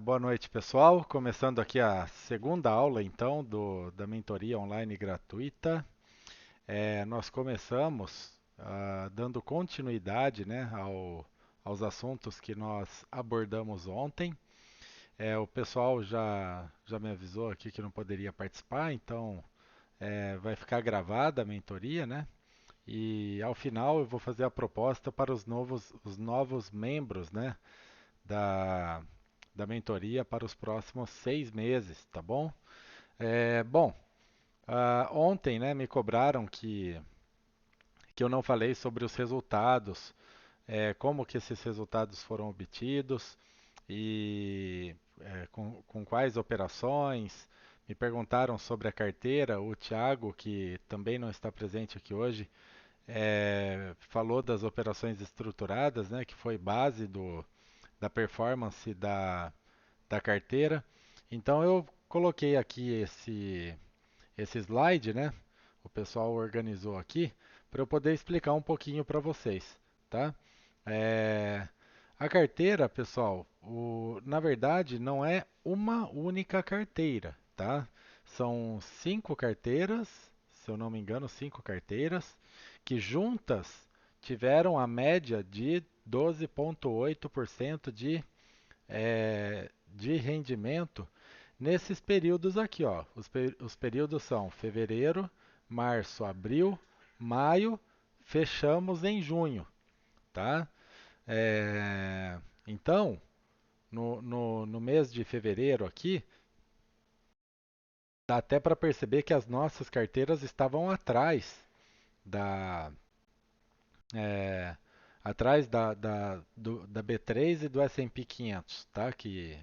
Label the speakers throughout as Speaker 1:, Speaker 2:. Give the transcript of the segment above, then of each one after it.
Speaker 1: Boa noite, pessoal. Começando aqui a segunda aula, então, da mentoria online gratuita. Nós começamos dando continuidade, né, aos assuntos que nós abordamos ontem. O pessoal já me avisou aqui que não poderia participar, então vai ficar gravada a mentoria, né? E ao final eu vou fazer a proposta para os novos membros, né, da, da mentoria para os próximos 6 meses, tá bom? Bom, ontem, né, me cobraram que eu não falei sobre os resultados, como que esses resultados foram obtidos e com quais operações. Me perguntaram sobre a carteira. O Thiago, que também não está presente aqui hoje, falou das operações estruturadas, né, que foi base da performance da carteira. Então eu coloquei aqui esse slide, né? O pessoal organizou aqui para eu poder explicar um pouquinho para vocês, tá? É, a carteira, pessoal, na verdade não é uma única carteira, tá? São 5 carteiras, se eu não me engano, 5 carteiras, que juntas tiveram a média de 12,8% de rendimento nesses períodos aqui, ó. Os períodos são fevereiro, março, abril, maio, fechamos em junho, tá? É, então, no mês de fevereiro aqui, dá até para perceber que as nossas carteiras estavam da, é, atrás da B3 e do S&P 500, tá? Que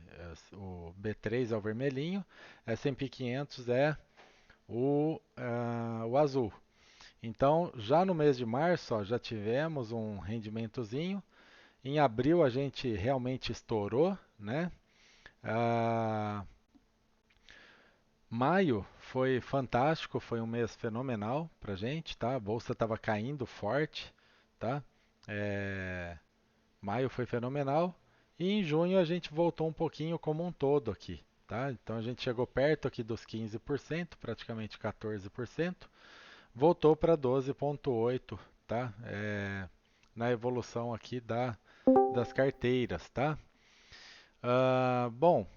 Speaker 1: o B3 é o vermelhinho, S&P 500 é o azul. Então, já no mês de março, ó, já tivemos um rendimentozinho. Em abril a gente realmente estourou, né? Ah, maio foi fantástico, foi um mês fenomenal pra gente, tá? A bolsa estava caindo forte, tá? É, maio foi fenomenal. E em junho a gente voltou um pouquinho como um todo aqui, tá? Então a gente chegou perto aqui dos 15%, praticamente 14%, voltou para 12,8%, tá? Na evolução aqui das carteiras, tá? Bom,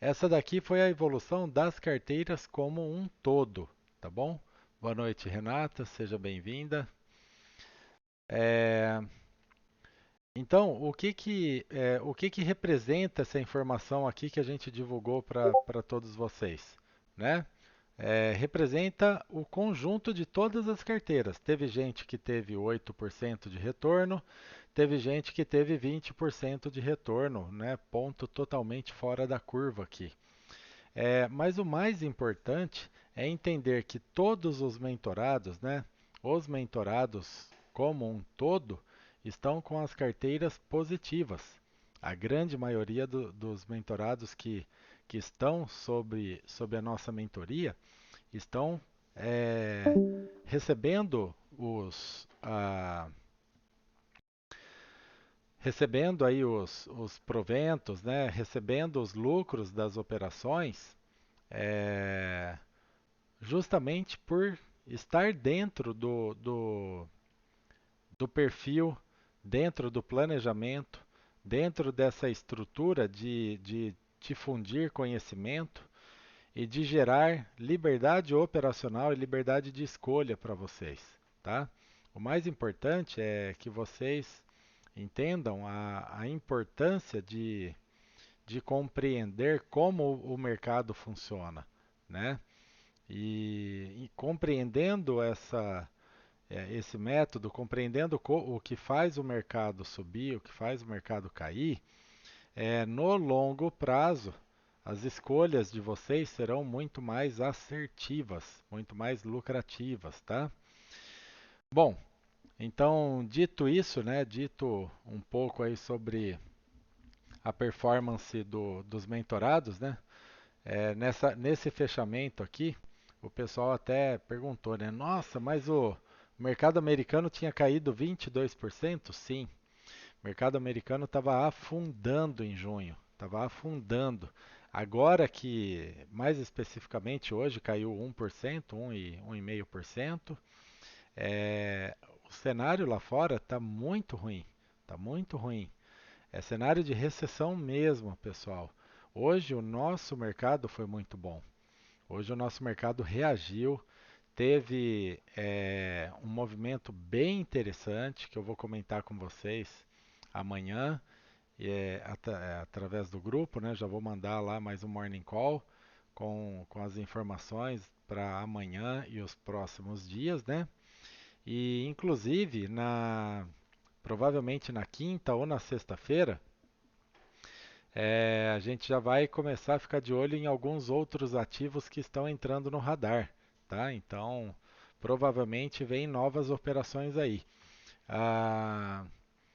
Speaker 1: essa daqui foi a evolução das carteiras como um todo, tá bom? Boa noite, Renata, seja bem-vinda. É, Então, o que que representa essa informação aqui que a gente divulgou para todos vocês, né? Representa o conjunto de todas as carteiras. Teve gente que teve 8% de retorno, teve gente que teve 20% de retorno, né? Ponto totalmente fora da curva aqui. Mas o mais importante é entender que todos os mentorados, né? Os mentorados como um todo, estão com as carteiras positivas. A grande maioria dos mentorados que estão sobre a nossa mentoria estão é, recebendo recebendo aí os proventos, né? Recebendo os lucros das operações, é, justamente por estar dentro do perfil, dentro do planejamento, dentro dessa estrutura de difundir conhecimento e de gerar liberdade operacional e liberdade de escolha para vocês, tá? O mais importante é que vocês entendam a importância de compreender como o mercado funciona, né? E compreendendo esse método, compreendendo o que faz o mercado subir, o que faz o mercado cair, no longo prazo, as escolhas de vocês serão muito mais assertivas, muito mais lucrativas, tá? Bom, então, dito isso, né, dito um pouco aí sobre a performance dos mentorados, né, nesse fechamento aqui, o pessoal até perguntou, né, nossa, mas o mercado americano tinha caído 22%? Sim, o mercado americano estava afundando em junho, estava afundando. Agora que, mais especificamente hoje, caiu 1%, 1,5%. É, o cenário lá fora está muito ruim, está muito ruim. É cenário de recessão mesmo, pessoal. Hoje o nosso mercado foi muito bom. Hoje o nosso mercado reagiu, teve um movimento bem interessante que eu vou comentar com vocês amanhã, através do grupo, né? Já vou mandar lá mais um morning call com as informações para amanhã e os próximos dias, né? E inclusive provavelmente na quinta ou na sexta-feira, a gente já vai começar a ficar de olho em alguns outros ativos que estão entrando no radar, tá? Então, provavelmente vem novas operações aí. Ah,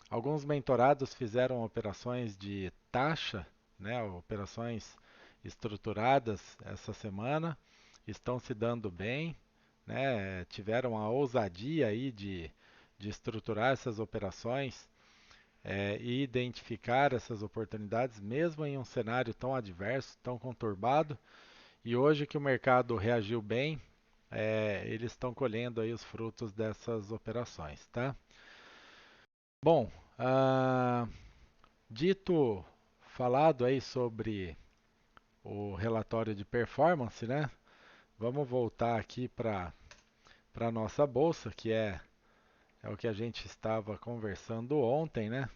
Speaker 1: alguns mentorados fizeram operações de taxa, né? Operações estruturadas essa semana, estão se dando bem, né? Tiveram a ousadia aí de estruturar essas operações e identificar essas oportunidades, mesmo em um cenário tão adverso, tão conturbado. E hoje que o mercado reagiu bem, eles estão colhendo aí os frutos dessas operações, tá? Bom, dito, falado aí sobre o relatório de performance, né? Vamos voltar aqui para a nossa bolsa, que é o que a gente estava conversando ontem, né?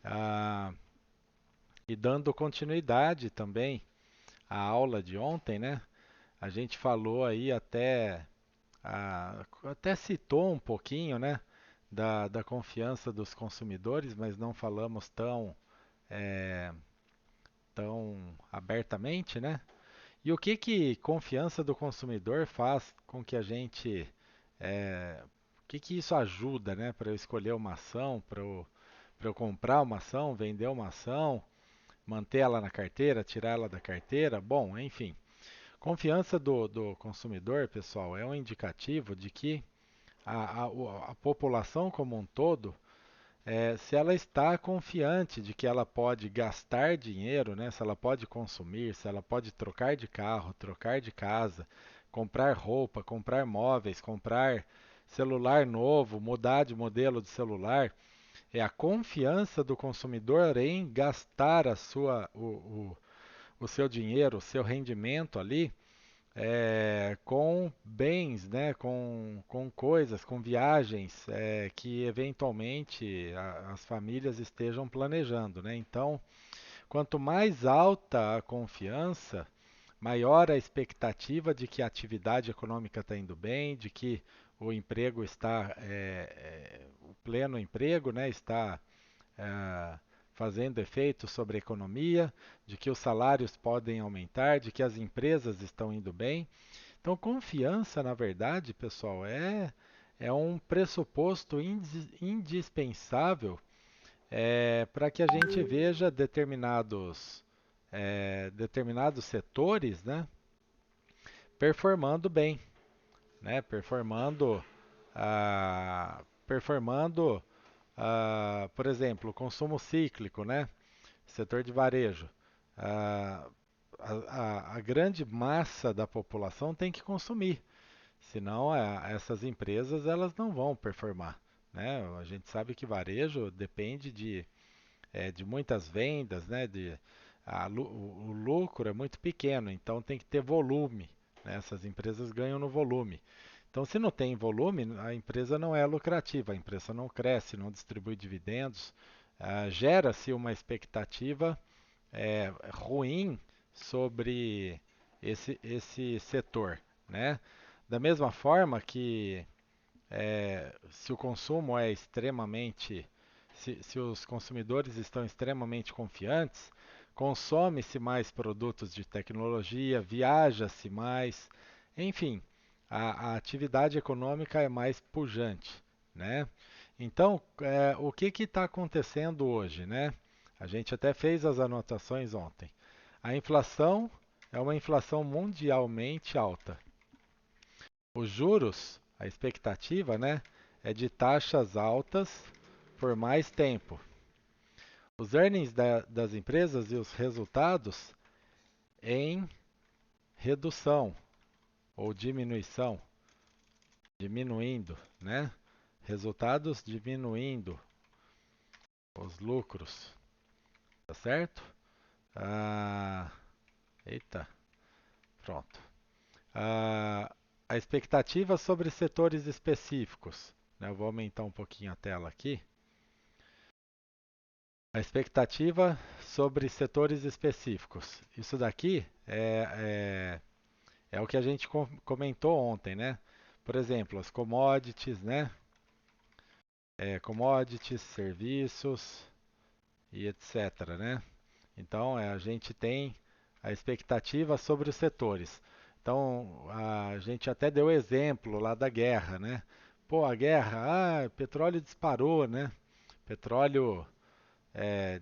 Speaker 1: Ah, e dando continuidade também à aula de ontem, né? A gente falou aí até citou um pouquinho, né? Da confiança dos consumidores, mas não falamos eh, tão abertamente, né? E o que que confiança do consumidor faz com que a gente, o que que isso ajuda, né? Para eu escolher uma ação, para eu comprar uma ação, vender uma ação, manter ela na carteira, tirar ela da carteira, bom, enfim. Confiança do consumidor, pessoal, é um indicativo de que a população como um todo, se ela está confiante de que ela pode gastar dinheiro, né, se ela pode consumir, se ela pode trocar de carro, trocar de casa, comprar roupa, comprar móveis, comprar celular novo, mudar de modelo de celular, é a confiança do consumidor em gastar o seu dinheiro, o seu rendimento ali com bens, né, com coisas, com viagens que eventualmente as famílias estejam planejando, né? Então, quanto mais alta a confiança, maior a expectativa de que a atividade econômica está indo bem, de que o emprego está, o pleno emprego, né, está eh, fazendo efeito sobre a economia, de que os salários podem aumentar, de que as empresas estão indo bem. Então, confiança, na verdade, pessoal, é um pressuposto indispensável para que a gente veja determinados setores, né, performando bem, né, performando, por exemplo, o consumo cíclico, né, setor de varejo. Ah, a grande massa da população tem que consumir, senão essas empresas elas não vão performar, né? A gente sabe que varejo depende de muitas vendas, né? O lucro é muito pequeno, então tem que ter volume, né? Essas empresas ganham no volume. Então, se não tem volume, a empresa não é lucrativa, a empresa não cresce, não distribui dividendos, gera-se uma expectativa ruim sobre esse setor, né? Da mesma forma que se o consumo é extremamente, se os consumidores estão extremamente confiantes, consome-se mais produtos de tecnologia, viaja-se mais, enfim, a atividade econômica é mais pujante, né? Então, o que está acontecendo hoje, né? A gente até fez as anotações ontem. A inflação é uma inflação mundialmente alta. Os juros, a expectativa, né, é de taxas altas por mais tempo. Os earnings das empresas e os resultados em redução ou diminuição, diminuindo, né? Resultados diminuindo os lucros, tá certo? Ah, eita, pronto. Ah, a expectativa sobre setores específicos, né? Eu vou aumentar um pouquinho a tela aqui. A expectativa sobre setores específicos. Isso daqui é o que a gente comentou ontem, né? Por exemplo, as commodities, né? Commodities, serviços e etc, né? Então, a gente tem a expectativa sobre os setores. Então, a gente até deu exemplo lá da guerra, né? Pô, a guerra, petróleo disparou, né? Petróleo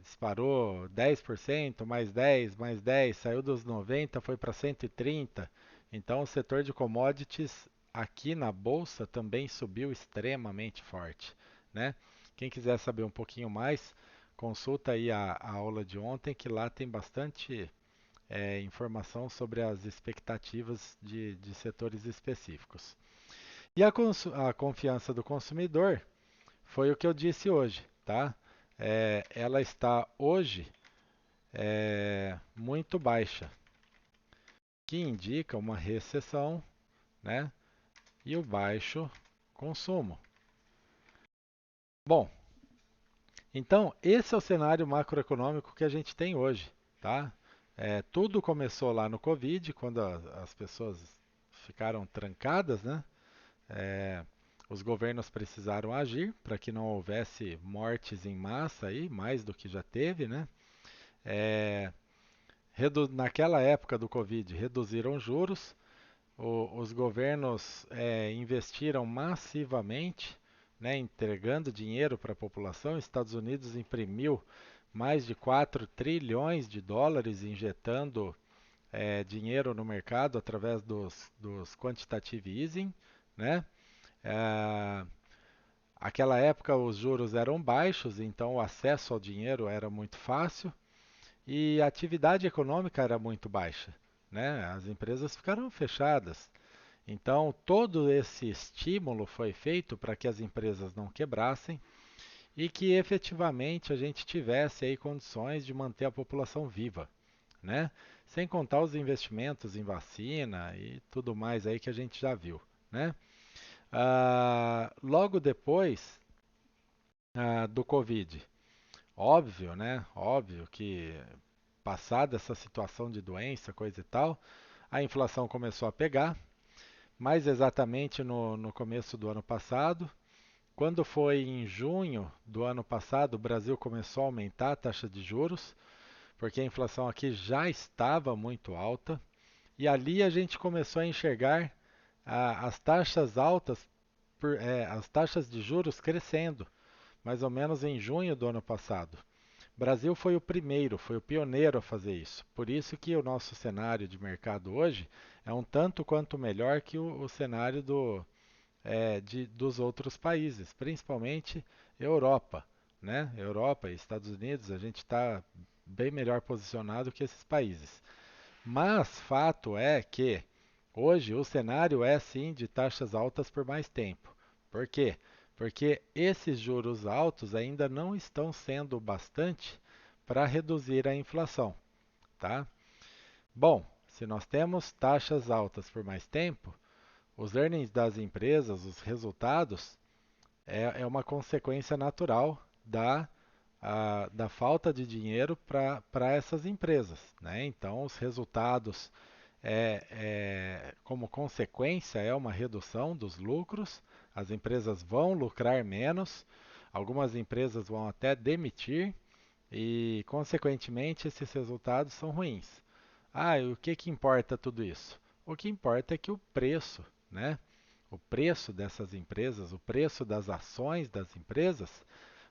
Speaker 1: disparou 10%, mais 10, mais 10, saiu dos 90, foi para 130. Então, o setor de commodities aqui na bolsa também subiu extremamente forte, né? Quem quiser saber um pouquinho mais, consulta aí a aula de ontem, que lá tem bastante informação sobre as expectativas de setores específicos. E a confiança do consumidor foi o que eu disse hoje, tá? Ela está hoje muito baixa, que indica uma recessão, né? E o baixo consumo. Bom, então esse é o cenário macroeconômico que a gente tem hoje, tá? Tudo começou lá no Covid, quando as pessoas ficaram trancadas, né? É, os governos precisaram agir para que não houvesse mortes em massa aí, mais do que já teve, né? É, naquela época do Covid, reduziram juros, os governos investiram massivamente, né, entregando dinheiro para a população. Estados Unidos imprimiu mais de 4 trilhões de dólares injetando dinheiro no mercado através dos quantitative easing, né? É, aquela época os juros eram baixos, então o acesso ao dinheiro era muito fácil e a atividade econômica era muito baixa, né? As empresas ficaram fechadas. Então, todo esse estímulo foi feito para que as empresas não quebrassem e que efetivamente a gente tivesse aí condições de manter a população viva, né? Sem contar os investimentos em vacina e tudo mais aí que a gente já viu, né? Logo depois do Covid, óbvio, né? Óbvio que passada essa situação de doença, coisa e tal, a inflação começou a pegar, mais exatamente no começo do ano passado. Quando foi em junho do ano passado, o Brasil começou a aumentar a taxa de juros, porque a inflação aqui já estava muito alta, e ali a gente começou a enxergar as taxas altas, as taxas de juros crescendo, mais ou menos em junho do ano passado. O Brasil foi o primeiro, foi o pioneiro a fazer isso. Por isso que o nosso cenário de mercado hoje é um tanto quanto melhor que o cenário dos outros países, principalmente Europa, né? Europa e Estados Unidos, a gente está bem melhor posicionado que esses países. Mas fato é que hoje o cenário é sim de taxas altas por mais tempo. Por quê? Porque esses juros altos ainda não estão sendo bastante para reduzir a inflação, tá? Bom, se nós temos taxas altas por mais tempo, os earnings das empresas, os resultados, é uma consequência natural da falta de dinheiro para essas empresas, né? Então, os resultados, como consequência, é uma redução dos lucros, as empresas vão lucrar menos, algumas empresas vão até demitir e, consequentemente, esses resultados são ruins. E o que que importa tudo isso? O que importa é que o preço, né? O preço dessas empresas, o preço das ações das empresas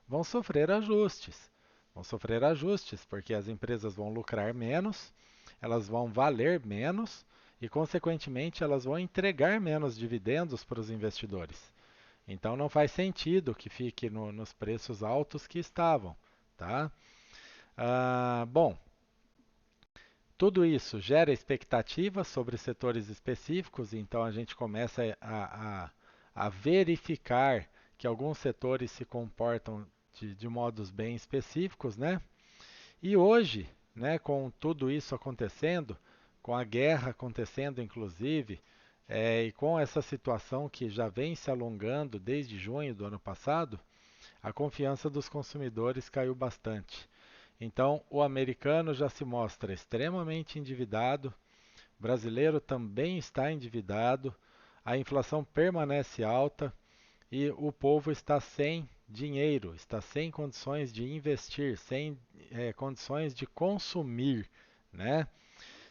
Speaker 1: vão sofrer ajustes. Vão sofrer ajustes porque as empresas vão lucrar menos, elas vão valer menos e, consequentemente, elas vão entregar menos dividendos para os investidores. Então, não faz sentido que fique nos preços altos que estavam, tá? Bom, tudo isso gera expectativas sobre setores específicos, então a gente começa a verificar que alguns setores se comportam de modos bem específicos, né? E hoje, né, com tudo isso acontecendo, com a guerra acontecendo, inclusive, e com essa situação que já vem se alongando desde junho do ano passado, a confiança dos consumidores caiu bastante. Então, o americano já se mostra extremamente endividado, o brasileiro também está endividado, a inflação permanece alta e o povo está sem dinheiro, está sem condições de investir, sem condições de consumir, né?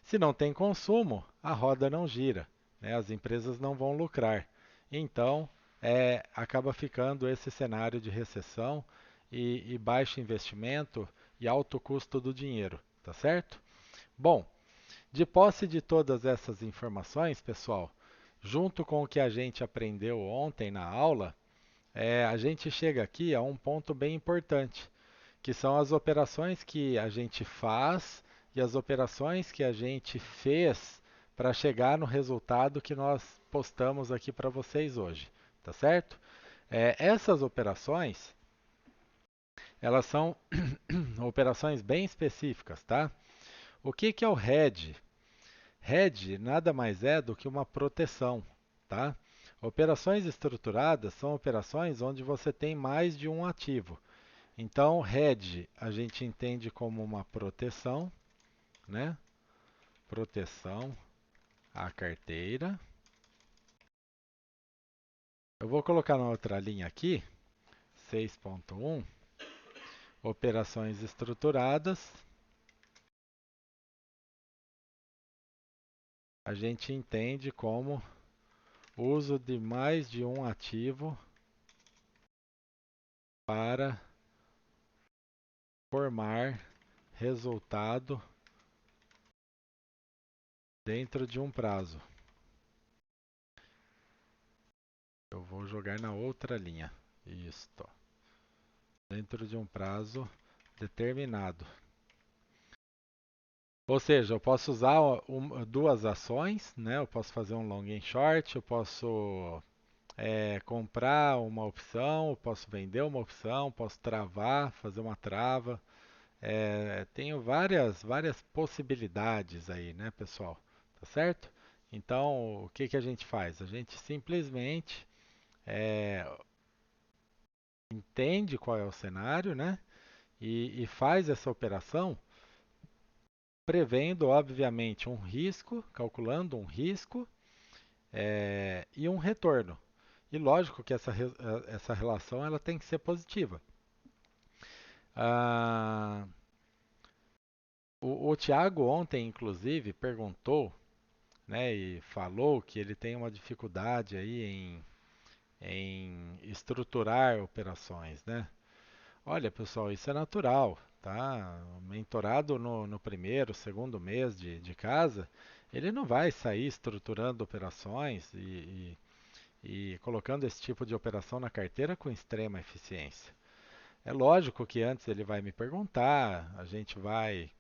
Speaker 1: Se não tem consumo, a roda não gira, né? As empresas não vão lucrar. Então, acaba ficando esse cenário de recessão e baixo investimento e alto custo do dinheiro, tá certo? Bom, de posse de todas essas informações, pessoal, junto com o que a gente aprendeu ontem na aula, a gente chega aqui a um ponto bem importante, que são as operações que a gente faz e as operações que a gente fez para chegar no resultado que nós postamos aqui para vocês hoje, tá certo? Essas operações, elas são operações bem específicas, tá? O que que é o hedge? Hedge nada mais é do que uma proteção, tá? Operações estruturadas são operações onde você tem mais de um ativo. Então, hedge a gente entende como uma proteção, né? Proteção à carteira. Eu vou colocar na outra linha aqui, 6.1, operações estruturadas. A gente entende como uso de mais de um ativo para formar resultado dentro de um prazo. Eu vou jogar na outra linha. Isto. Dentro de um prazo determinado. Ou seja, eu posso usar duas ações, né? Eu posso fazer um long and short, eu posso comprar uma opção, eu posso vender uma opção, posso travar, fazer uma trava. Tenho várias possibilidades aí, né, pessoal? Tá certo? Então, o que que a gente faz? A gente simplesmente é, entende qual é o cenário, né? E faz essa operação prevendo, obviamente, um risco, calculando um risco e um retorno. E lógico que essa relação ela tem que ser positiva. Ah, o Tiago ontem, inclusive, perguntou, né, e falou que ele tem uma dificuldade aí em estruturar operações, né? Olha, pessoal, isso é natural, tá? O mentorado no primeiro, segundo mês de casa, ele não vai sair estruturando operações e colocando esse tipo de operação na carteira com extrema eficiência. É lógico que antes ele vai me perguntar, a gente vai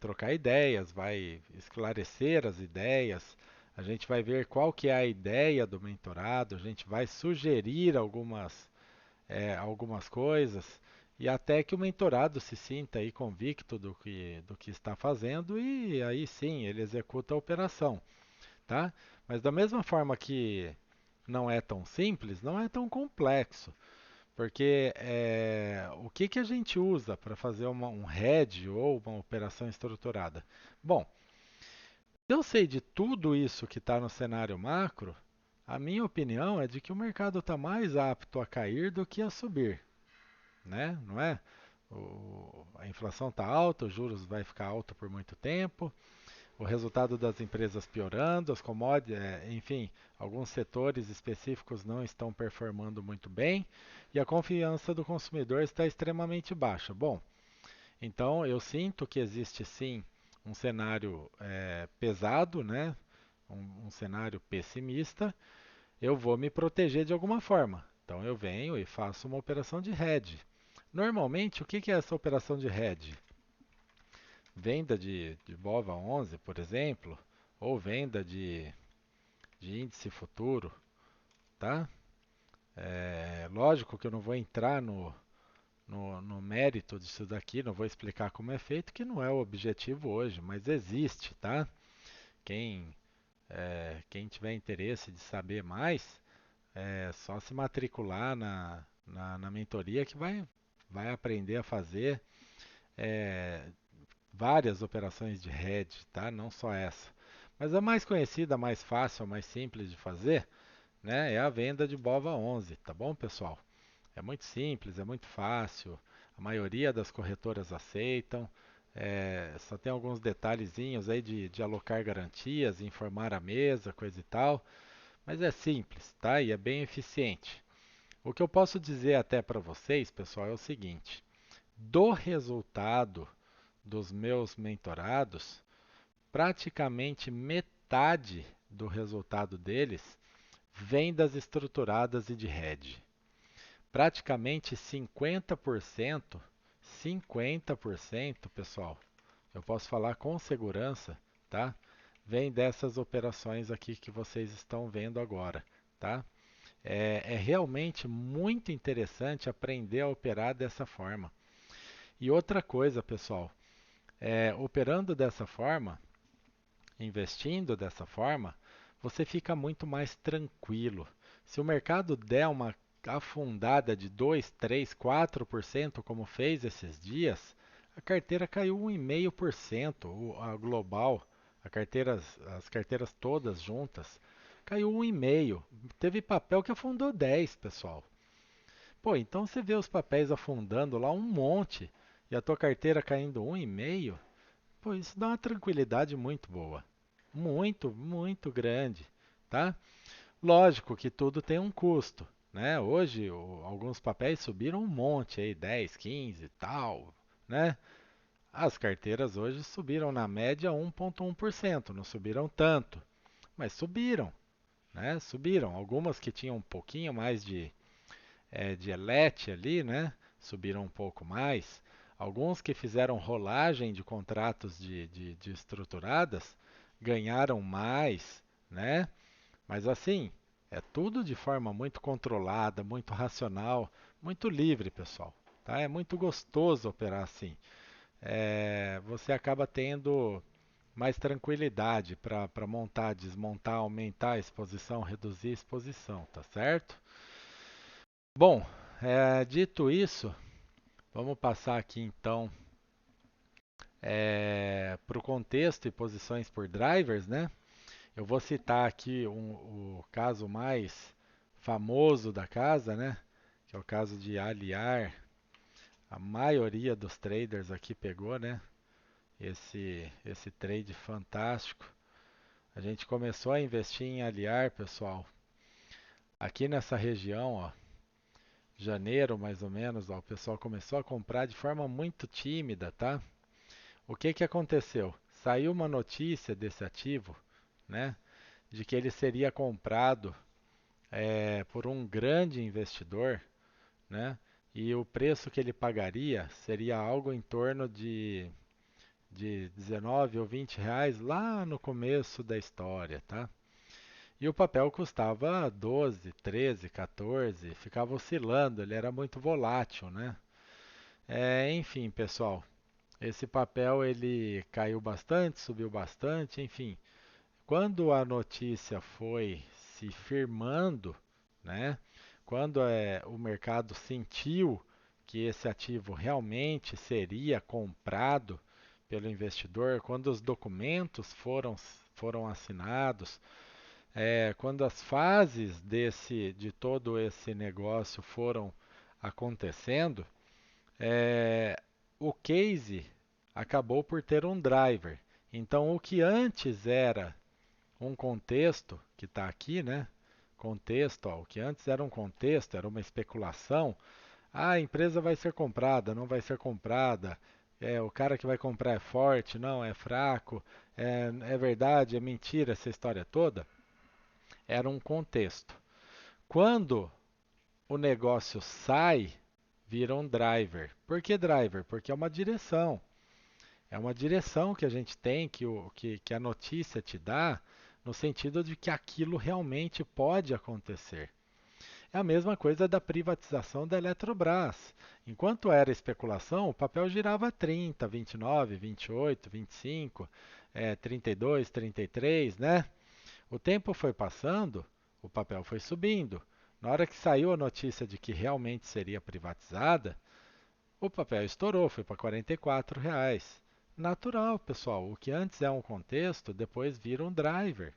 Speaker 1: trocar ideias, vai esclarecer as ideias, a gente vai ver qual que é a ideia do mentorado, a gente vai sugerir algumas coisas e até que o mentorado se sinta aí convicto do que está fazendo e aí sim ele executa a operação, tá? Mas da mesma forma que não é tão simples, não é tão complexo, porque o que que a gente usa para fazer um hedge ou uma operação estruturada? Bom, se eu sei de tudo isso que está no cenário macro, a minha opinião é de que o mercado está mais apto a cair do que a subir, né? Não é? A inflação está alta, os juros vai ficar alto por muito tempo, o resultado das empresas piorando, as commodities, enfim, alguns setores específicos não estão performando muito bem e a confiança do consumidor está extremamente baixa. Bom, então eu sinto que existe sim um cenário pesado, né? Um cenário pessimista. Eu vou me proteger de alguma forma. Então eu venho e faço uma operação de hedge. Normalmente, o que que é essa operação de hedge? Venda de BOVA 11, por exemplo, ou venda de índice futuro, tá? É lógico que eu não vou entrar no mérito disso daqui, não vou explicar como é feito, que não é o objetivo hoje, mas existe, tá? Quem, quem tiver interesse de saber mais, é só se matricular na mentoria que vai aprender a fazer é, várias operações de hedge, tá? Não só essa. Mas a mais conhecida, a mais fácil, a mais simples de fazer, né, é a venda de BOVA 11, tá bom, pessoal? É muito simples, é muito fácil. A maioria das corretoras aceitam. Só tem alguns detalhezinhos aí de alocar garantias, informar a mesa, coisa e tal. Mas é simples, tá? E é bem eficiente. O que eu posso dizer até para vocês, pessoal, é o seguinte: do resultado dos meus mentorados, praticamente metade do resultado deles vem das estruturadas e de hedge. Praticamente 50%, 50%, pessoal, eu posso falar com segurança, tá? Vem dessas operações aqui que vocês estão vendo agora, tá? É realmente muito interessante aprender a operar dessa forma. E outra coisa, pessoal, operando dessa forma, investindo dessa forma, você fica muito mais tranquilo. Se o mercado der uma afundada de 2, 3, 4%, como fez esses dias, a carteira caiu 1,5%, a global, as carteiras todas juntas, caiu 1,5%. Teve papel que afundou 10, pessoal. Pô, então você vê os papéis afundando lá um monte e a tua carteira caindo 1,5%, pô, isso dá uma tranquilidade muito boa. Muito, muito grande, tá? Lógico que tudo tem um custo, né? Hoje alguns papéis subiram um monte aí, 10, 15 e tal, né? As carteiras hoje subiram na média 1,1%, não subiram tanto, mas subiram, né? Subiram. Algumas que tinham um pouquinho mais de elete ali, né? Subiram um pouco mais. Alguns que fizeram rolagem de contratos de estruturadas ganharam mais, né? Mas assim, é tudo de forma muito controlada, muito racional, muito livre, pessoal. Tá? É muito gostoso operar assim. Você acaba tendo mais tranquilidade para montar, desmontar, aumentar a exposição, reduzir a exposição, tá certo? Bom, dito isso, vamos passar aqui então para o contexto e posições por drivers, né? Eu vou citar aqui o caso mais famoso da casa, né? Que é o caso de Aliar. A maioria dos traders aqui pegou, né? Esse trade fantástico. A gente começou a investir em Aliar, pessoal, aqui nessa região, ó, janeiro mais ou menos, ó, o pessoal começou a comprar de forma muito tímida, tá? O que que aconteceu? Saiu uma notícia desse ativo, né, de que ele seria comprado por um grande investidor, né, e o preço que ele pagaria seria algo em torno de 19 ou 20 reais lá no começo da história, tá? E o papel custava 12, 13, 14, ficava oscilando, ele era muito volátil, né? Enfim, pessoal, esse papel ele caiu bastante, subiu bastante, enfim. Quando a notícia foi se firmando, né? Quando o mercado sentiu que esse ativo realmente seria comprado pelo investidor, quando os documentos foram assinados, quando as fases de todo esse negócio foram acontecendo, é, o case acabou por ter um driver. Então, o que antes era um contexto, que está aqui, né? Contexto, ó, o que antes era um contexto, era uma especulação. Ah, a empresa vai ser comprada, não vai ser comprada. O cara que vai comprar é forte, não, é fraco. É verdade, é mentira essa história toda. Era um contexto. Quando o negócio sai vira um driver. Por que driver? Porque é uma direção. É uma direção que a gente tem, que a notícia te dá, no sentido de que aquilo realmente pode acontecer. É a mesma coisa da privatização da Eletrobras. Enquanto era especulação, o papel girava 30, 29, 28, 25, 32, 33, né? O tempo foi passando, o papel foi subindo. Na hora que saiu a notícia de que realmente seria privatizada, o papel estourou, foi para R$ 44. Natural, pessoal. O que antes é um contexto, depois vira um driver,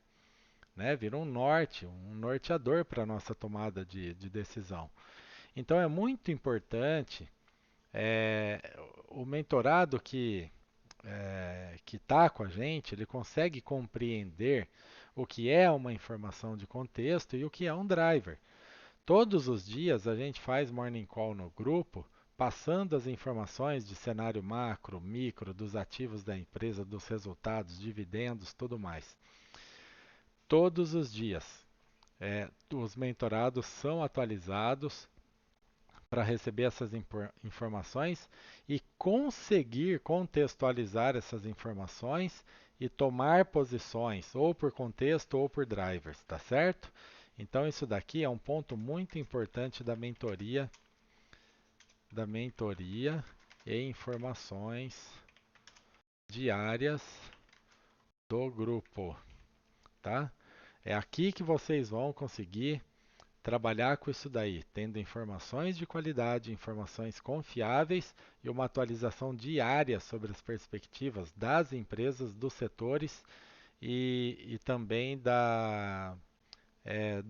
Speaker 1: né? Vira um norte, um norteador para a nossa tomada de decisão. Então é muito importante é, o mentorado que está com a gente, ele consegue compreender o que é uma informação de contexto e o que é um driver. Todos os dias a gente faz morning call no grupo, passando as informações de cenário macro, micro, dos ativos da empresa, dos resultados, dividendos, tudo mais. Todos os dias. Os mentorados são atualizados para receber essas informações e conseguir contextualizar essas informações e tomar posições, ou por contexto ou por drivers, tá certo? Então isso daqui é um ponto muito importante da mentoria e informações diárias do grupo, tá? É aqui que vocês vão conseguir trabalhar com isso daí, tendo informações de qualidade, informações confiáveis e uma atualização diária sobre as perspectivas das empresas, dos setores e também da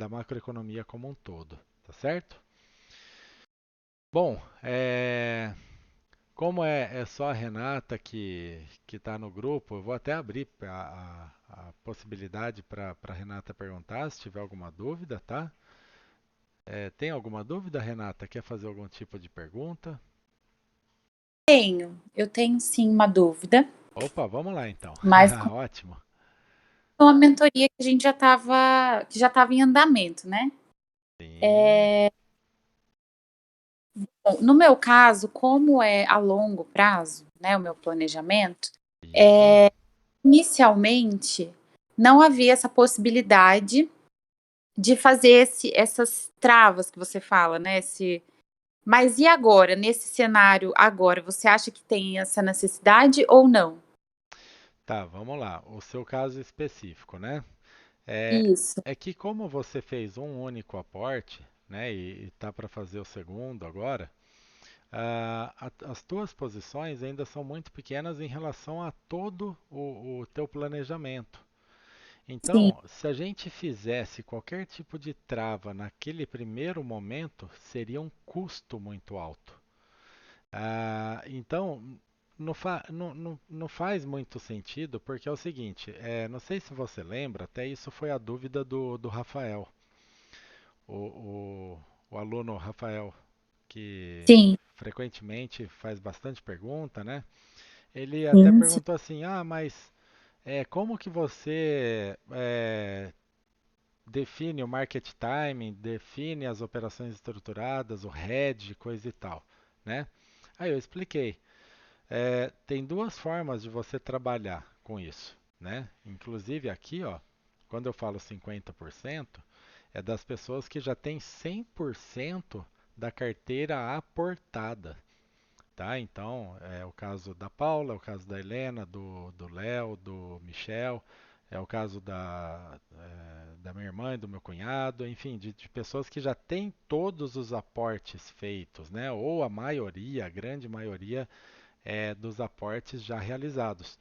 Speaker 1: macroeconomia como um todo, tá certo? Bom, como é só a Renata que está no grupo, eu vou até abrir a possibilidade para a Renata perguntar se tiver alguma dúvida, tá? Tem alguma dúvida, Renata? Quer fazer algum tipo de pergunta?
Speaker 2: Eu tenho sim uma dúvida,
Speaker 1: Opa, vamos lá então.
Speaker 2: mas com
Speaker 1: Ótimo.
Speaker 2: uma mentoria que a gente já estava em andamento, né?
Speaker 1: Sim,
Speaker 2: Bom, no meu caso, como é a longo prazo, né, o meu planejamento,
Speaker 1: isso.
Speaker 2: inicialmente não havia essa possibilidade de fazer essas travas que você fala, né? Mas e agora, nesse cenário agora, você acha que tem essa necessidade ou não?
Speaker 1: Tá, vamos lá. O seu caso específico, né? É,
Speaker 2: Isso,
Speaker 1: é que como você fez um único aporte, né, e tá para fazer o segundo agora, as tuas posições ainda são muito pequenas em relação a todo o teu planejamento.
Speaker 2: sim,
Speaker 1: Então, se a gente fizesse qualquer tipo de trava naquele primeiro momento, seria um custo muito alto. Então, não faz muito sentido, porque é o seguinte, não sei se você lembra, até isso foi a dúvida do Rafael, o, o aluno Rafael, que
Speaker 2: sim,
Speaker 1: frequentemente faz bastante pergunta, né? Ele até
Speaker 2: sim, sim,
Speaker 1: perguntou assim, mas como que você define o market timing, define as operações estruturadas, o hedge, coisa e tal, né? Aí eu expliquei. Tem duas formas de você trabalhar com isso, né? Inclusive aqui, ó, quando eu falo 50%, é das pessoas que já têm 100% da carteira aportada, tá? Então, é o caso da Paula, é o caso da Helena, do Léo, do Michel, é o caso da minha irmã e do meu cunhado, enfim, de pessoas que já têm todos os aportes feitos, né? Ou a maioria, a grande maioria, dos aportes já realizados.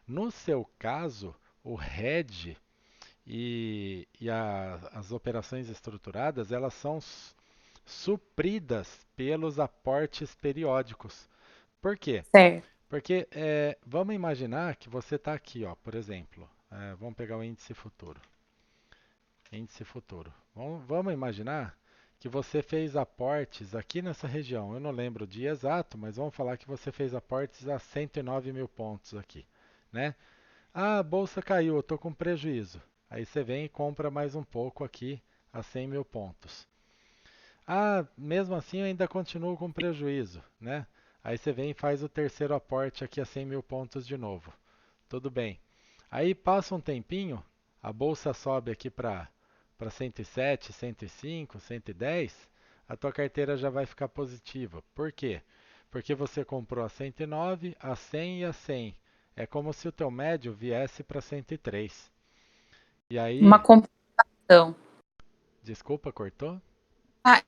Speaker 1: No seu caso, o hedge e as operações estruturadas, elas são supridas pelos aportes periódicos. Por quê?
Speaker 2: certo.
Speaker 1: Porque vamos imaginar que você está aqui, ó, por exemplo, vamos pegar o índice futuro. Índice futuro. Vamos imaginar que você fez aportes aqui nessa região. Eu não lembro o dia exato, mas vamos falar que você fez aportes a 109 mil pontos aqui, né? Ah, a bolsa caiu, eu estou com prejuízo. Aí você vem e compra mais um pouco aqui a 100 mil pontos. Ah, mesmo assim eu ainda continuo com prejuízo, né? Aí você vem e faz o terceiro aporte aqui a 100 mil pontos de novo. Tudo bem. Aí passa um tempinho, a bolsa sobe aqui para 107, 105, 110, a tua carteira já vai ficar positiva. Por quê? Porque você comprou a 109, a 100 e a 100. É como se o teu médio viesse para 103. E
Speaker 2: Uma
Speaker 1: aí,
Speaker 2: compensação.
Speaker 1: desculpa, cortou?
Speaker 2: Ah,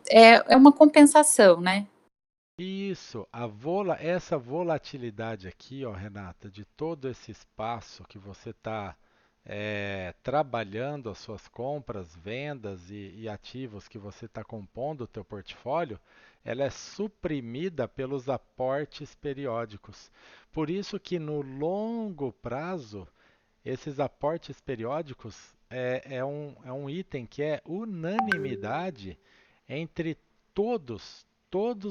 Speaker 2: é uma compensação, né?
Speaker 1: Isso, essa volatilidade aqui, ó, Renata, de todo esse espaço que você está trabalhando as suas compras, vendas e ativos que você está compondo o teu portfólio, ela é suprimida pelos aportes periódicos. Por isso que no longo prazo, esses aportes periódicos é um item que é unanimidade entre todos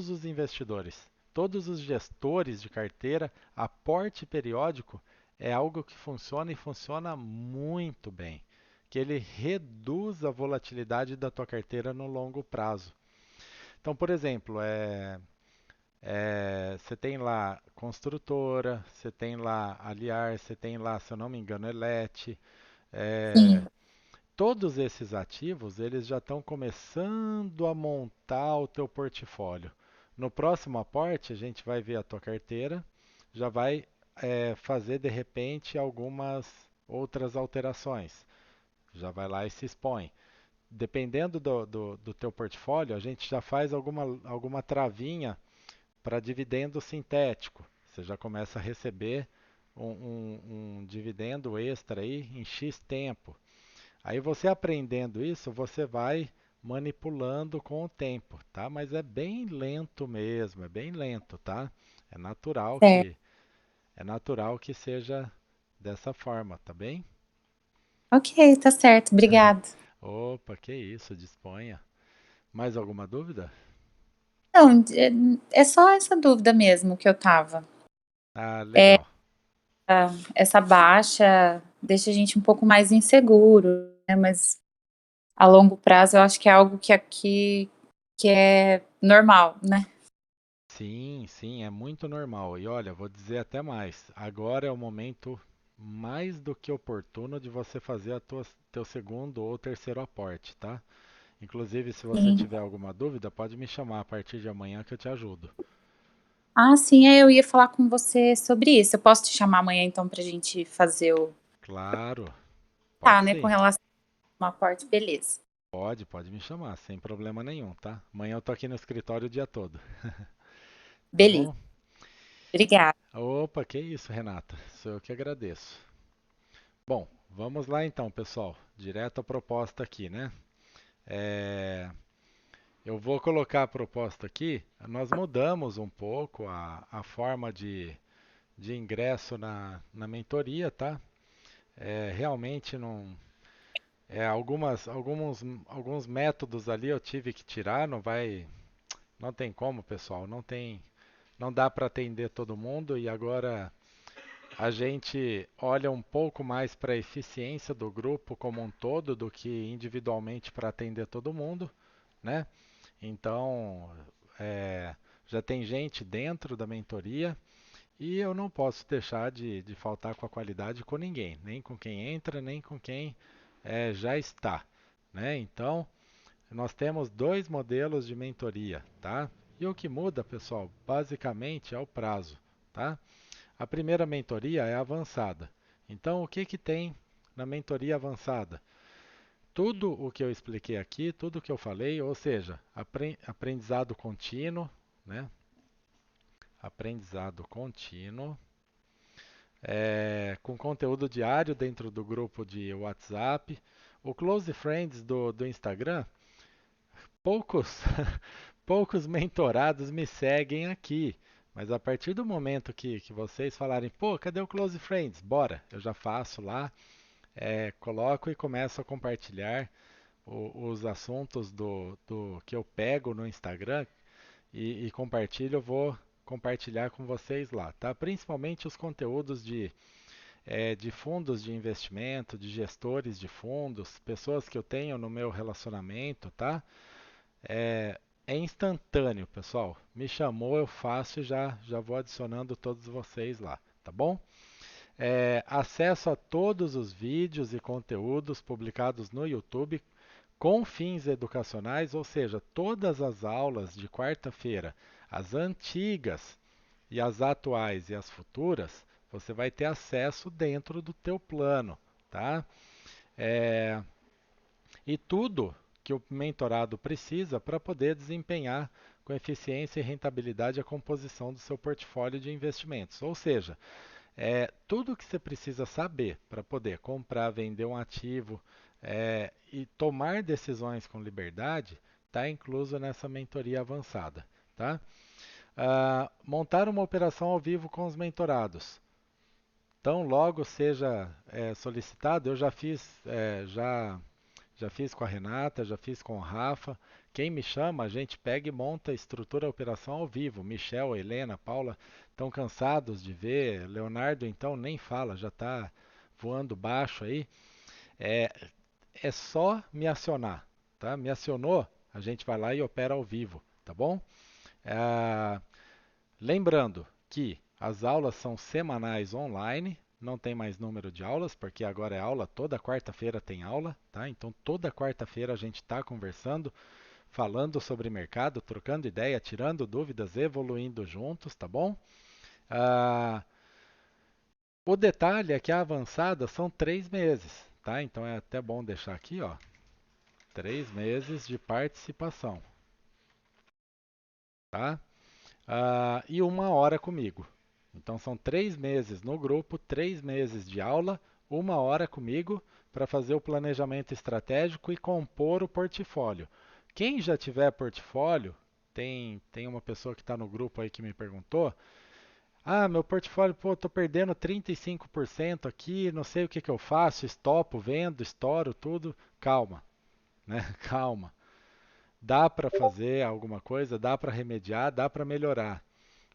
Speaker 1: os investidores, todos os gestores de carteira. Aporte periódico é algo que funciona e funciona muito bem, que ele reduz a volatilidade da tua carteira no longo prazo. Então, por exemplo, você tem lá construtora, você tem lá Aliar, você tem lá, se eu não me engano, Elet, é,
Speaker 2: Sim,
Speaker 1: todos esses ativos, eles já estão começando a montar o teu portfólio. No próximo aporte, a gente vai ver a tua carteira, já vai fazer de repente algumas outras alterações. Já vai lá e se expõe. Dependendo do teu portfólio, a gente já faz alguma travinha para dividendo sintético. Você já começa a receber um dividendo extra aí em X tempo. Aí você aprendendo isso, você vai manipulando com o tempo, tá? Mas é bem lento mesmo, é bem lento, tá? É natural
Speaker 2: certo.
Speaker 1: que é natural que seja dessa forma, tá bem?
Speaker 2: Ok, tá certo. Obrigada.
Speaker 1: Opa, que isso, disponha. Mais alguma dúvida?
Speaker 2: Não, é só essa dúvida mesmo que eu tava.
Speaker 1: Ah, legal.
Speaker 2: Essa baixa deixa a gente um pouco mais inseguro, né? Mas a longo prazo eu acho que é algo que aqui que é normal, né?
Speaker 1: Sim, sim, é muito normal. E olha, vou dizer até mais. Agora é o momento mais do que oportuno de você fazer teu segundo ou terceiro aporte, tá? Inclusive, se você
Speaker 2: Sim.
Speaker 1: tiver alguma dúvida, pode me chamar a partir de amanhã que eu te ajudo.
Speaker 2: Ah, sim, eu ia falar com você sobre isso. Eu posso te chamar amanhã então pra gente fazer o
Speaker 1: Claro, pode
Speaker 2: tá, né, com
Speaker 1: sim.
Speaker 2: relação ao aporte, beleza.
Speaker 1: Pode me chamar, sem problema nenhum, tá? Amanhã eu tô aqui no escritório o dia todo, tá
Speaker 2: Beleza.
Speaker 1: bom?
Speaker 2: Obrigada.
Speaker 1: Opa, que isso, Renata. Sou eu que agradeço. Bom, vamos lá então, pessoal. Direto à proposta aqui, né? É, eu vou colocar a proposta aqui. Nós mudamos um pouco a forma de ingresso na mentoria, tá? Realmente não. Alguns métodos ali eu tive que tirar, não tem como, pessoal, não dá para atender todo mundo e agora a gente olha um pouco mais para a eficiência do grupo como um todo do que individualmente para atender todo mundo, né? Então, é, já tem gente dentro da mentoria e eu não posso deixar de faltar com a qualidade com ninguém, nem com quem entra, nem com quem já está, né? Então, nós temos dois modelos de mentoria, tá? E o que muda, pessoal, basicamente é o prazo, tá? A primeira mentoria é avançada. Então, o que que tem na mentoria avançada? Tudo o que eu expliquei aqui, tudo o que eu falei, ou seja, aprendizado contínuo, né? Aprendizado contínuo, com conteúdo diário dentro do grupo de WhatsApp. O Close Friends do Instagram, poucos, poucos mentorados me seguem aqui. Mas a partir do momento que vocês falarem, pô, cadê o Close Friends? Bora, eu já faço lá, coloco e começo a compartilhar os assuntos do que eu pego no Instagram e compartilho, eu vou compartilhar com vocês lá, tá? Principalmente os conteúdos de fundos de investimento, de gestores de fundos, pessoas que eu tenho no meu relacionamento, tá? É instantâneo, pessoal. Me chamou, eu faço e já vou adicionando todos vocês lá, tá bom? Acesso a todos os vídeos e conteúdos publicados no YouTube com fins educacionais, ou seja, todas as aulas de quarta-feira, as antigas e as atuais e as futuras, você vai ter acesso dentro do teu plano, tá? É, e tudo que o mentorado precisa para poder desempenhar com eficiência e rentabilidade a composição do seu portfólio de investimentos. Ou seja, tudo que você precisa saber para poder comprar, vender um ativo e tomar decisões com liberdade está incluso nessa mentoria avançada. Tá? Montar uma operação ao vivo com os mentorados. Então, logo seja solicitado, eu já fiz, já fiz com a Renata, já fiz com o Rafa. Quem me chama, a gente pega e monta, estrutura a operação ao vivo. Michel, Helena, Paula estão cansados de ver. Leonardo, então, nem fala, já está voando baixo aí. É, é só me acionar, tá? Me acionou, a gente vai lá e opera ao vivo, tá bom? Ah, lembrando que as aulas são semanais online, não tem mais número de aulas, porque agora é aula, toda quarta-feira tem aula, tá? Então toda quarta-feira a gente está conversando, falando sobre mercado, trocando ideia, tirando dúvidas, evoluindo juntos, tá bom? Ah, o detalhe é que a avançada são 3 meses, tá? Então é até bom deixar aqui, ó, 3 meses de participação, tá? E 1 hora comigo. Então são 3 meses no grupo, 3 meses de aula, 1 hora comigo para fazer o planejamento estratégico e compor o portfólio. Quem já tiver portfólio, tem uma pessoa que está no grupo aí que me perguntou, meu portfólio, pô, tô perdendo 35% aqui, não sei o que que eu faço, estopo, vendo, estouro, tudo. Calma, né? Calma. Dá para fazer alguma coisa, dá para remediar, dá para melhorar.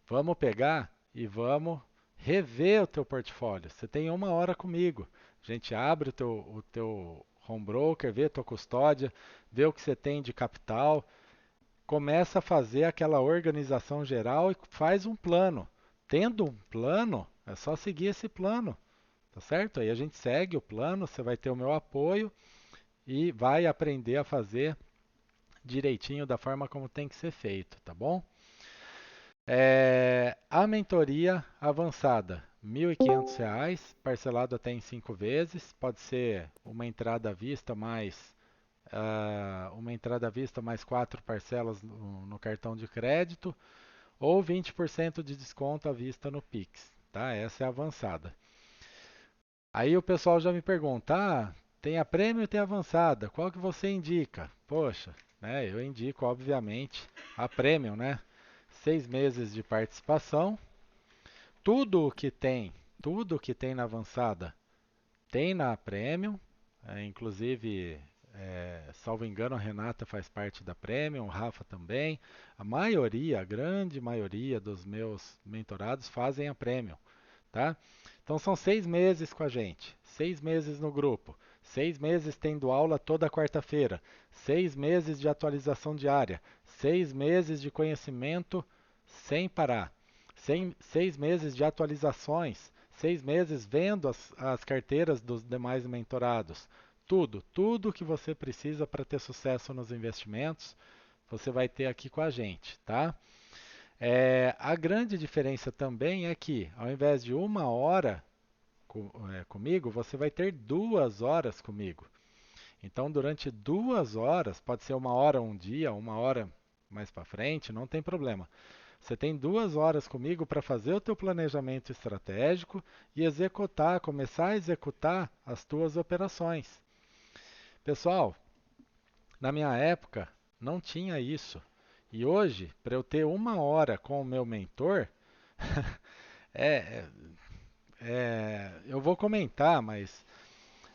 Speaker 1: Vamos pegar e vamos rever o teu portfólio. Você tem 1 hora comigo. A gente abre o teu home broker, vê a tua custódia, vê o que você tem de capital, começa a fazer aquela organização geral e faz um plano. Tendo um plano, é só seguir esse plano, tá certo? Aí a gente segue o plano, você vai ter o meu apoio e vai aprender a fazer direitinho da forma como tem que ser feito, tá bom? A mentoria avançada, R$ 1.500, parcelado até em 5 vezes. Pode ser uma entrada à vista mais 4 parcelas no cartão de crédito ou 20% de desconto à vista no Pix. Tá? Essa é a avançada. Aí o pessoal já me pergunta, tem a prêmio e tem a avançada, qual que você indica? Poxa, né, eu indico obviamente a premium, né? 6 meses de participação, tudo o que tem, tudo o que tem na avançada tem na Premium, inclusive, salvo engano, a Renata faz parte da Premium, o Rafa também. A maioria, a grande maioria dos meus mentorados fazem a Premium, tá? Então são 6 meses com a gente, 6 meses no grupo, 6 meses tendo aula toda quarta-feira, 6 meses de atualização diária, 6 meses de conhecimento sem parar. 6 meses de atualizações, 6 meses vendo as carteiras dos demais mentorados. Tudo que você precisa para ter sucesso nos investimentos, você vai ter aqui com a gente, tá? A grande diferença também é que, ao invés de 1 hora comigo, você vai ter 2 horas comigo. Então, durante 2 horas, pode ser 1 hora um dia, 1 hora mais para frente, não tem problema. Você tem 2 horas comigo para fazer o teu planejamento estratégico e executar, começar a executar as tuas operações. Pessoal, na minha época não tinha isso. E hoje, para eu ter 1 hora com o meu mentor, é, eu vou comentar, mas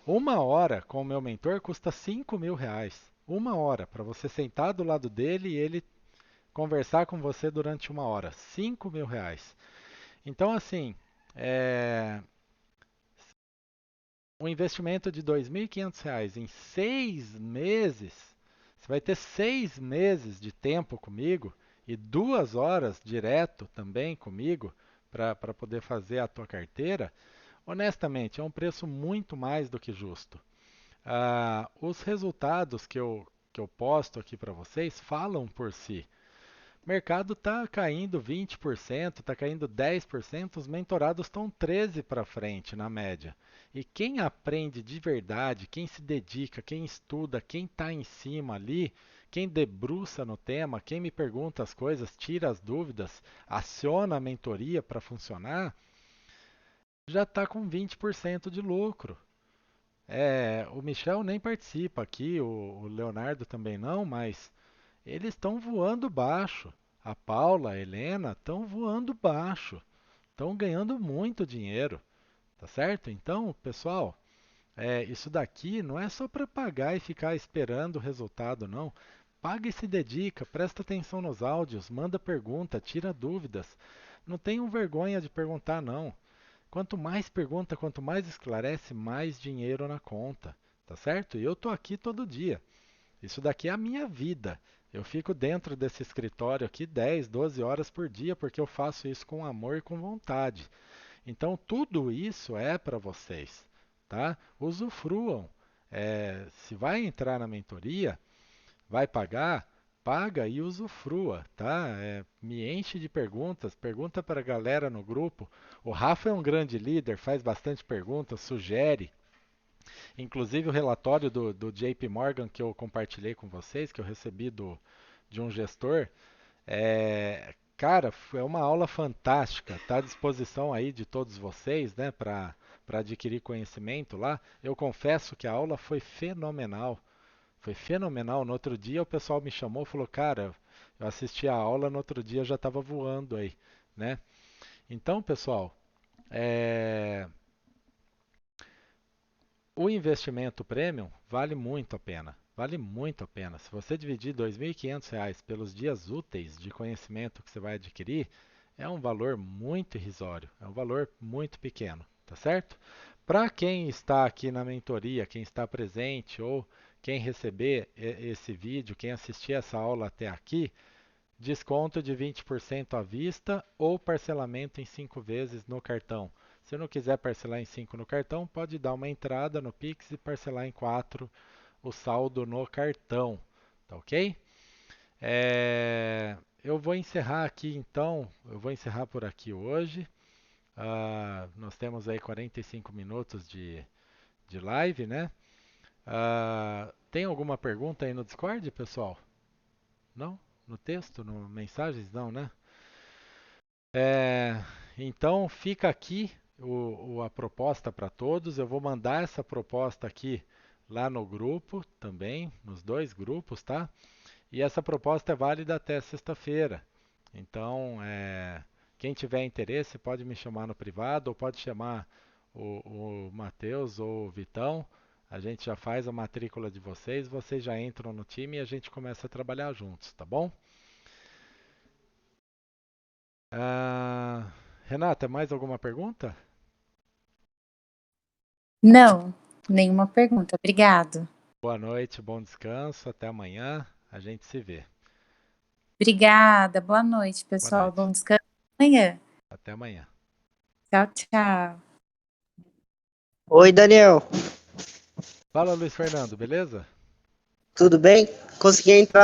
Speaker 1: 1 hora com o meu mentor custa R$ 5.000. 1 hora para você sentar do lado dele e ele conversar com você durante 1 hora. R$ 5.000. Então, assim, é, um investimento de R$ 2.500 em 6 meses, Você vai ter 6 meses de tempo comigo e 2 horas direto também comigo para poder fazer a tua carteira. Honestamente, é um preço muito mais do que justo. Os resultados que eu posto aqui para vocês falam por si. O mercado está caindo 20%, está caindo 10%, os mentorados estão 13% para frente na média. E quem aprende de verdade, quem se dedica, quem estuda, quem está em cima ali, quem debruça no tema, quem me pergunta as coisas, tira as dúvidas, aciona a mentoria para funcionar, já está com 20% de lucro. O Michel nem participa aqui, o Leonardo também não, mas eles estão voando baixo. A Paula, a Helena estão voando baixo. Estão ganhando muito dinheiro, tá certo? Então, pessoal, isso daqui não é só para pagar e ficar esperando o resultado, não. Paga e se dedica, presta atenção nos áudios, manda pergunta, tira dúvidas. Não tenham vergonha de perguntar, não. Quanto mais pergunta, quanto mais esclarece, mais dinheiro na conta, tá certo? E eu tô aqui todo dia. Isso daqui é a minha vida. Eu fico dentro desse escritório aqui 10, 12 horas por dia porque eu faço isso com amor e com vontade. Então tudo isso é para vocês, tá? Usufruam. Se vai entrar na mentoria, vai pagar, paga e usufrua, tá? Me enche de perguntas, pergunta para a galera no grupo. O Rafa é um grande líder, faz bastante perguntas, sugere. Inclusive o relatório do JP Morgan que eu compartilhei com vocês, que eu recebi de um gestor, cara, é uma aula fantástica. Está à disposição aí de todos vocês, né, para adquirir conhecimento lá. Eu confesso que a aula foi fenomenal. Foi fenomenal. No outro dia o pessoal me chamou e falou, cara, eu assisti a aula, no outro dia eu já estava voando aí, né? Então, pessoal, é, o investimento premium vale muito a pena. Vale muito a pena. Se você dividir R$ 2.500 pelos dias úteis de conhecimento que você vai adquirir, é um valor muito irrisório, é um valor muito pequeno, tá certo? Para quem está aqui na mentoria, quem está presente ou quem receber esse vídeo, quem assistir essa aula até aqui, desconto de 20% à vista ou parcelamento em 5 vezes no cartão. Se não quiser parcelar em 5 no cartão, pode dar uma entrada no Pix e parcelar em 4 o saldo no cartão. Tá ok? Eu vou encerrar aqui então, eu vou encerrar por aqui hoje. Nós temos aí 45 minutos de live, né? Tem alguma pergunta aí no Discord, pessoal? Não? No texto, no mensagens? Não, né? É, então fica aqui a proposta para todos. Eu vou mandar essa proposta aqui lá no grupo também, nos dois grupos, tá? E essa proposta é válida até sexta-feira. Então, quem tiver interesse pode me chamar no privado ou pode chamar o Matheus ou o Vitão. A gente já faz a matrícula de vocês já entram no time e a gente começa a trabalhar juntos, tá bom? Ah, Renata, mais alguma pergunta?
Speaker 2: Não, nenhuma pergunta. Obrigado.
Speaker 1: Boa noite, bom descanso, até amanhã. A gente se vê.
Speaker 2: Obrigada. Boa noite,
Speaker 1: Boa
Speaker 2: pessoal.
Speaker 1: noite.
Speaker 2: Bom descanso amanhã.
Speaker 1: Até amanhã.
Speaker 2: Tchau, tchau.
Speaker 3: Oi, Daniel,
Speaker 1: Fala, Luiz Fernando, beleza?
Speaker 3: tudo bem? Consegui entrar